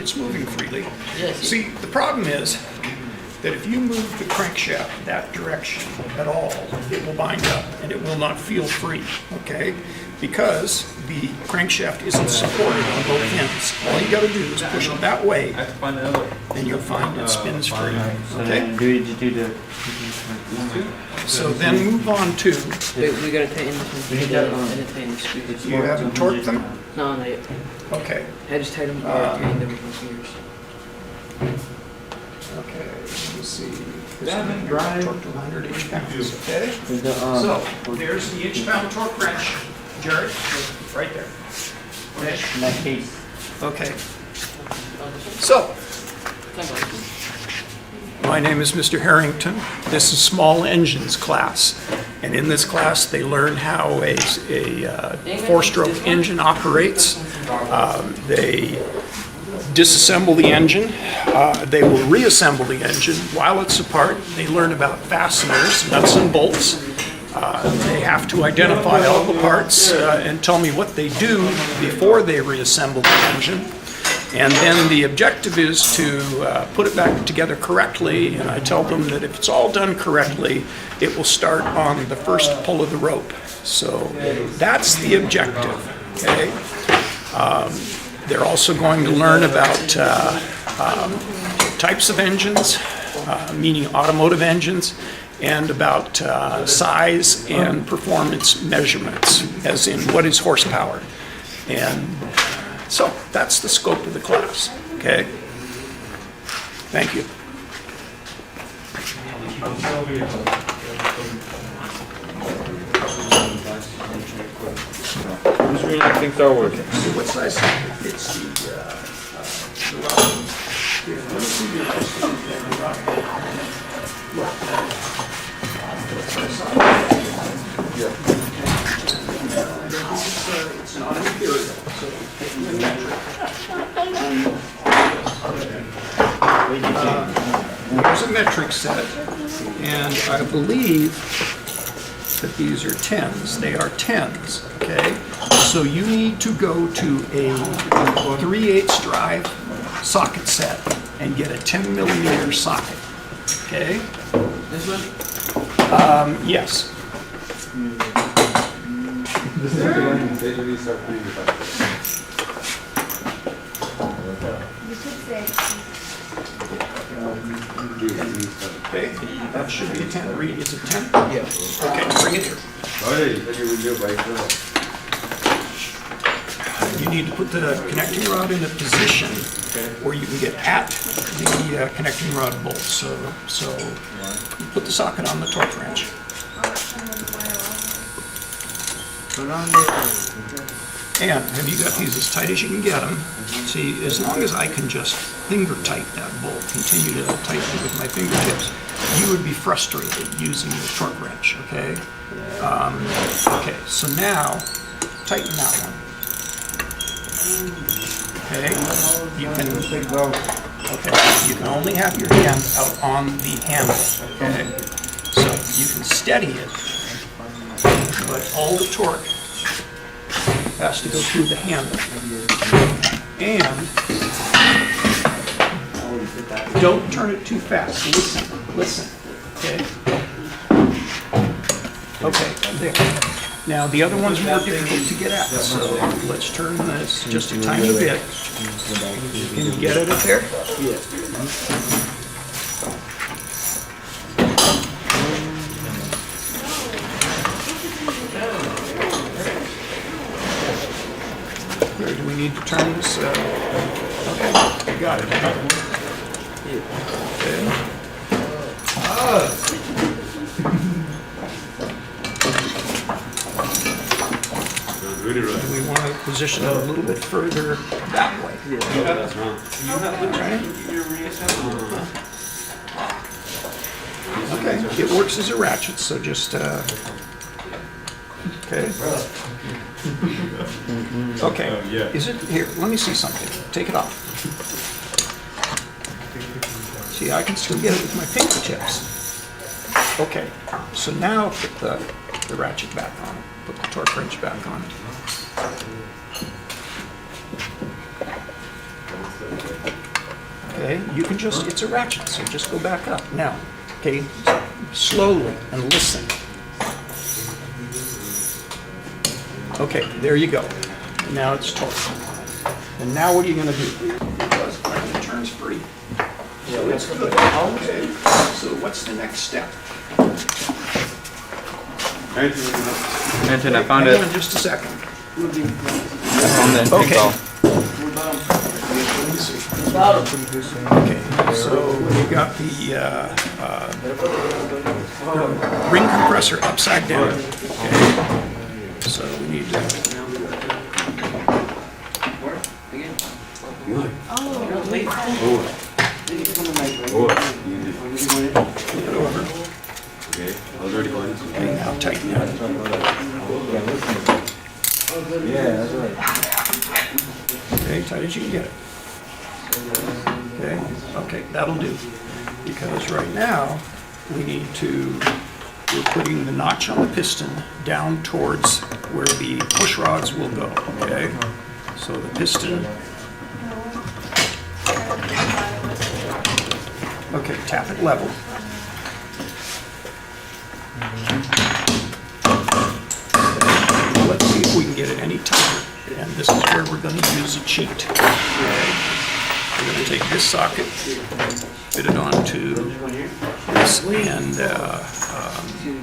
it's moving freely. Yes. See, the problem is that if you move the crankshaft that direction at all, it will bind up and it will not feel free, okay? Because the crankshaft isn't supported on both ends. All you gotta do is push it that way and you'll find it spins free, okay? So then move on to, Wait, we gotta tighten this one together and then tighten the screws. you haven't torqued them? No, not yet. Okay, I just tightened them or tightened them with my fingers. okay, let me see. Torque to 100 inch-pounds, okay? So, there's the inch-pound torque wrench. Jared, right there. Okay? In that case. Okay. So, my name is Mr. Harrington. This is small engines class. And in this class, they learn how a four-stroke engine operates. They disassemble the engine. They will reassemble the engine while it's apart. They learn about fasteners, nuts and bolts. They have to identify all the parts and tell me what they do before they reassemble the engine. And then the objective is to put it back together correctly, and I tell them that if it's all done correctly, it will start on the first pull of the rope. So that's the objective, okay? They're also going to learn about types of engines, meaning automotive engines, and about size and performance measurements, as in what is horsepower. And so that's the scope of the class, okay? Thank you. Who's reenacting Star Wars? So what size? It's the rod. Here, let me see your rod. Look. It's an automobile, so it's metric. Here's a metric set, and I believe that these are tens. They are tens, okay? So you need to go to a 3/8 drive socket set and get a 10mm socket, okay? This one? Yes. This is the one they really start playing with that. You should say. Okay, that should be a 10. Reed, is it 10? Yes. Okay, bring it here. You need to put the connecting rod in a position where you can get at the connecting rod bolt. So you put the socket on the torque wrench. And have you got these as tight as you can get them? See, as long as I can just finger tight that bolt, continue to tighten it with my fingertips, you would be frustrated using the torque wrench, okay? Okay, so now, tighten that one. Okay, you can only have your hand out on the handle, okay? So you can steady it, but all the torque has to go through the handle. And don't turn it too fast. Listen, okay? Okay, there. Now, the other one's more difficult to get at, so let's turn this just a tiny bit. Can you get it up there? Here, do we need to turn this? Okay, you got it. Okay. Do we want to position it a little bit further that way? Right? Okay, it works as a ratchet, so just, okay. Okay, is it, here, let me see something. Take it off. See, I can still get it with my fingertips. Okay, so now put the ratchet back on it. Put the torque wrench back on it. Okay, you can just, it's a ratchet, so just go back up. Now, okay, slowly and listen. Okay, there you go. And now it's torqued. And now what are you gonna do? Because it turns free. So it's good. Okay, so what's the next step? Harrington, I found Hang it. on just a second. On the Okay. ball. Okay, so we got the ring compressor upside down. Okay. So we need to, flip it over. Okay, I was already going. Okay, now tighten it. Yeah, that's right. Okay, tight as you can get it. Okay, okay, that'll do. Because right now, we need to, we're putting the notch on the piston down towards where the push rods will go, okay? So the piston, okay, tap it level. Let's see if we can get it any tighter. And this is where we're gonna use a cheat. Okay? We're gonna take this socket, fit it onto this end, here.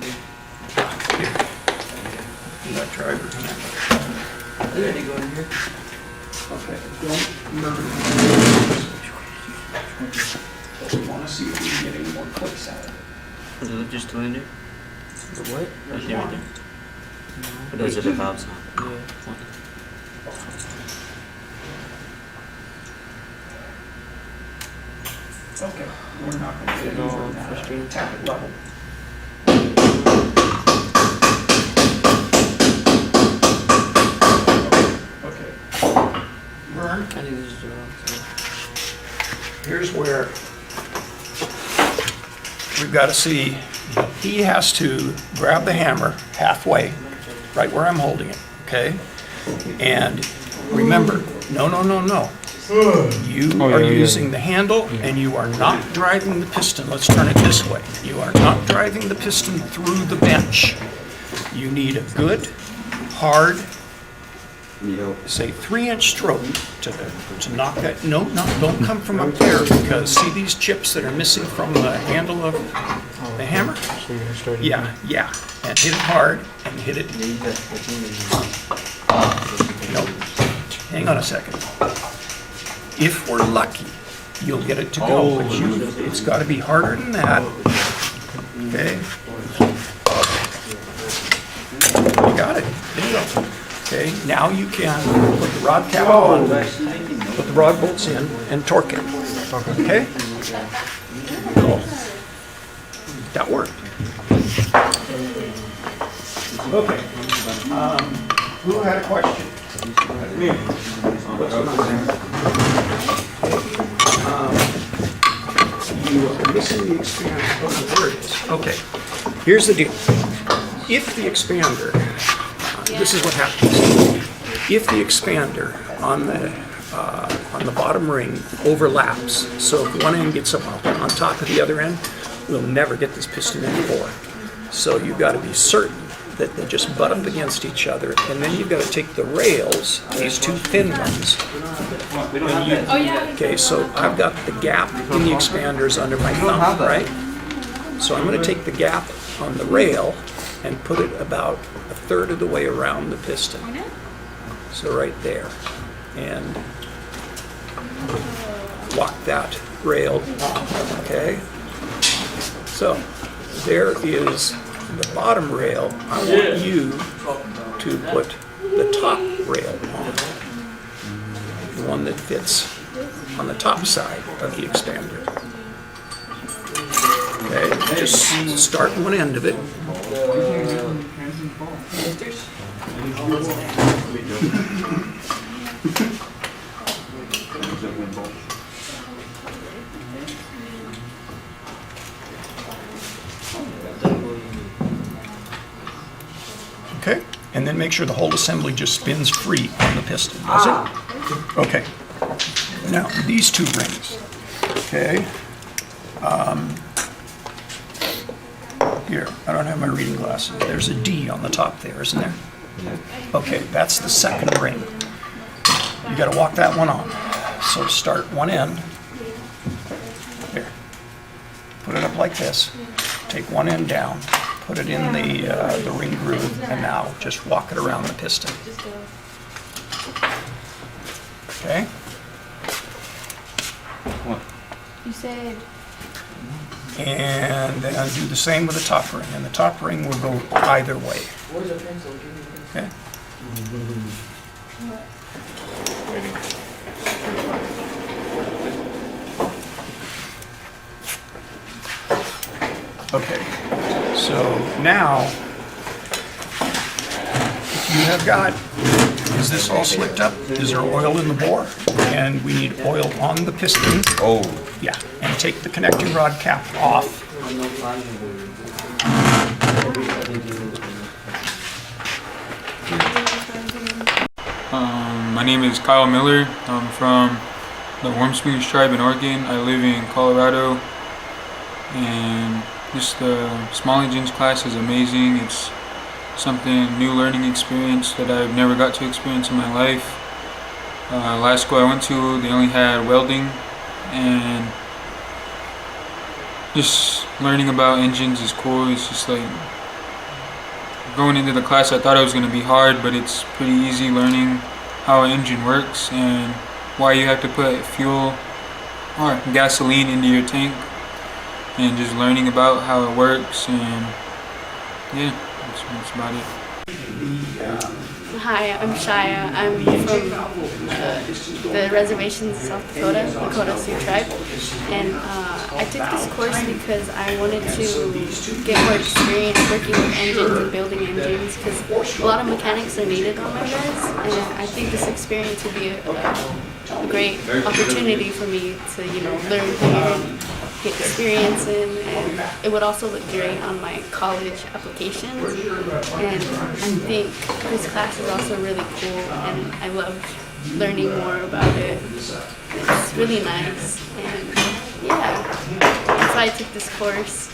That driver handle. Okay, don't murder me. We wanna see if we can get any more clicks out of it. Does it look just two in there? The what? Right there, right there. Or does it have valves on? Okay, we're not gonna get any more than that. Tap it level. Okay. Vern, I think this is the wrong side. here's where we've got to see, he has to grab the hammer halfway, right where I'm holding it, okay? And remember, no. You are using the handle and you are not driving the piston. Let's turn it this way. You are not driving the piston through the bench. You need a good, hard, say 3-inch stroke to knock that. No, don't come from up there, because see these chips that are missing from the handle of the hammer? So you're gonna start it Yeah, and hit it hard and hit it. No, hang on a second. If we're lucky, you'll get it to go, but it's got to be harder than that. Okay? You got it. There you go. Okay, now you can put the rod cap on, put the rod bolts in, and torque it. Okay? Cool. That worked. Okay. Who had a question? Me. What's going on? You are missing the expander. Oh, there it is. Okay. Here's the deal. If the expander, this is what happens. If the expander on the bottom ring overlaps, so if one end gets up on top of the other end, we'll never get this piston in bore. So you've got to be certain that they just butt up against each other, and then you've got to take the rails, these two thin ones. Okay, so I've got the gap in the expanders under my thumb, right? So I'm going to take the gap on the rail and put it about 1/3 of the way around the piston. So right there. And lock that rail off, okay? So there is the bottom rail. I want you to put the top rail on, the one that fits on the top side of the expander. Okay, just start one end of it. Okay, and then make sure the whole assembly just spins free on the piston, does it? Okay. Now, these two rings, Okay. Here, I don't have my reading glasses. There's a D on the top there, isn't there? Okay, that's the second ring. You gotta walk that one on. So start one end. Here. Put it up like this. Take one end down. Put it in the ring groove, and now just walk it around the piston. Okay? You said And then do the same with the top ring, and the top ring will go either way. Okay? Okay, so now, you have got, is this all slicked up? Is there oil in the bore? And we need oil on the piston. Oh. Yeah, and take the connecting rod cap off. My name is Kyle Miller. I'm from the Warm Springs tribe in Oregon. I live in Colorado, and just the small engines class is amazing. It's something new learning experience that I've never got to experience in my life. Last school I went to, they only had welding, and just learning about engines is cool. It's just like going into the class, I thought it was going to be hard, but it's pretty easy learning how an engine works and why you have to put fuel or gasoline into your tank, and just learning about how it works. And yeah, that's about it. Hi, I'm Shia. I'm from the reservations in South Dakota, Lakota Sioux Tribe, and I took this course because I wanted to get more experience working with engines and building engines, because a lot of mechanics are needed on my res, and I think this experience would be a great opportunity for me to, learn here and get experience in, and it would also look great on my college applications. And I think this class is also really cool, and I love learning more about it. It's really nice, and yeah, that's why I took this course.